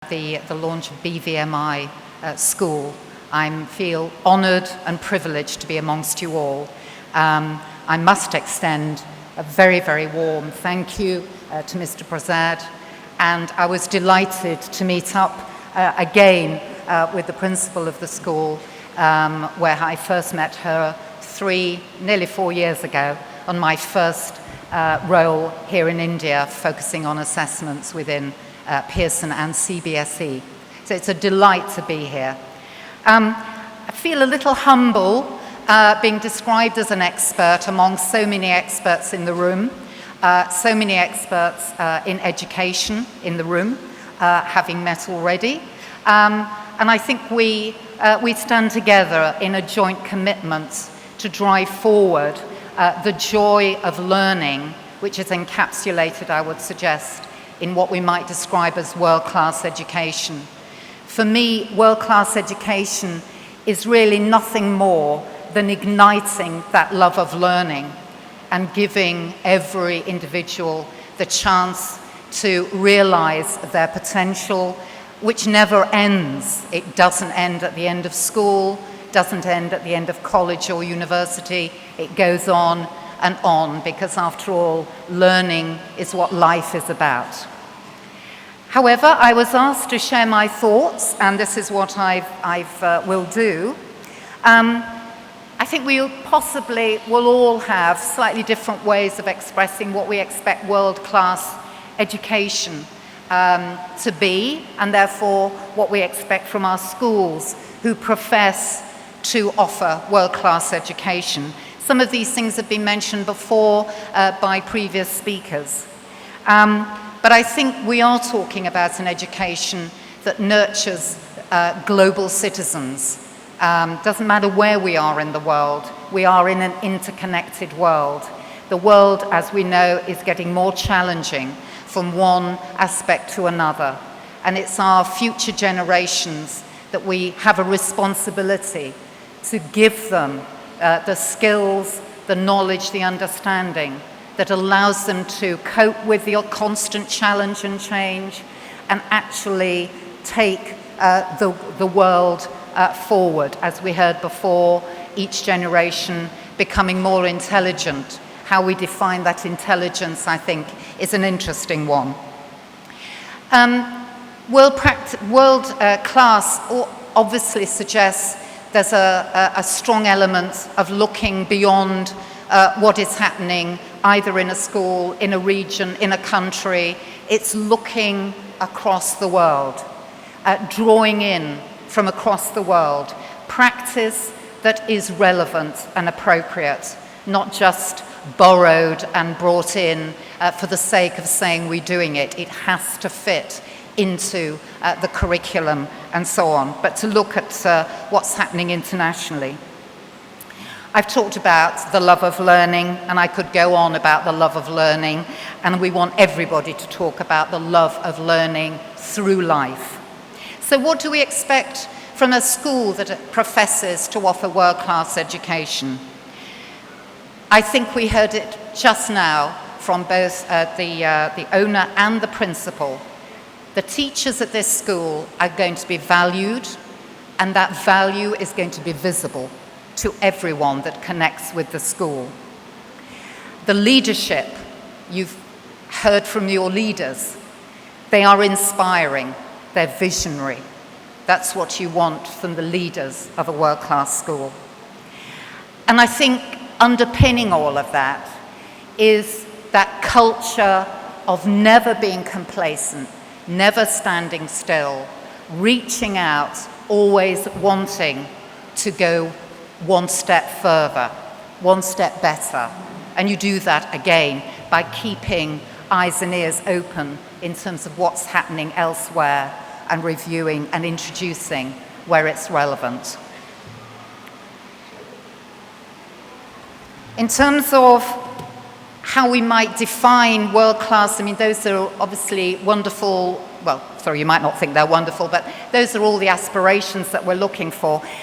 the launch of BVMi School. I feel honoured and privileged to be amongst you all. I must extend a very, very warm thank you to Mr. Prasad, and I was delighted to meet up again with the principal of the school, where I first met her nearly 4 years ago on my first role here in India, focusing on assessments within Pearson and CBSE. So it's a delight to be here. I feel a little humble being described as an expert among so many experts in the room, so many experts in education in the room, having met already. And I think we stand together in a joint commitment to drive forward the joy of learning, which is encapsulated, I would suggest, in what we might describe as world-class education. For me, world-class education is really nothing more than igniting that love of learning and giving every individual the chance to realize their potential, which never ends. It doesn't end at the end of school, doesn't end at the end of college or university. It goes on and on, because after all, learning is what life is about. However, I was asked to share my thoughts, and this is what I will do. I think we possibly will all have slightly different ways of expressing what we expect world-class education to be, and therefore what we expect from our schools who profess to offer world-class education. Some of these things have been mentioned before by previous speakers. But I think we are talking about an education that nurtures global citizens. Doesn't matter where we are in the world, we are in an interconnected world. The world, as we know, is getting more challenging from one aspect to another. And it's our future generations that we have a responsibility to give them the skills, the knowledge, the understanding that allows them to cope with the constant challenge and change and actually take the world forward. As we heard before, each generation becoming more intelligent. How we define that intelligence, I think, is an interesting one. World class obviously suggests there's a strong element of looking beyond what is happening either in a school, in a region, in a country. It's looking across the world, drawing in from across the world, practice that is relevant and appropriate, not just borrowed and brought in for the sake of saying we're doing it. It has to fit into the curriculum and so on, but to look at what's happening internationally. I've talked about the love of learning, and I could go on about the love of learning, and we want everybody to talk about the love of learning through life. So what do we expect from a school that professes to offer world-class education? I think we heard it just now from both the owner and the principal. The teachers at this school are going to be valued, and that value is going to be visible to everyone that connects with the school. The leadership, you've heard from your leaders, they are inspiring, they're visionary. That's what you want from the leaders of a world-class school. And I think underpinning all of that is that culture of never being complacent, never standing still, reaching out, always wanting to go one step further, one step better. And you do that again by keeping eyes and ears open in terms of what's happening elsewhere and reviewing and introducing where it's relevant. In terms of how we might define world-class, I mean, those are obviously wonderful, well, sorry, you might not think they're wonderful, but those are all the aspirations that we're looking for.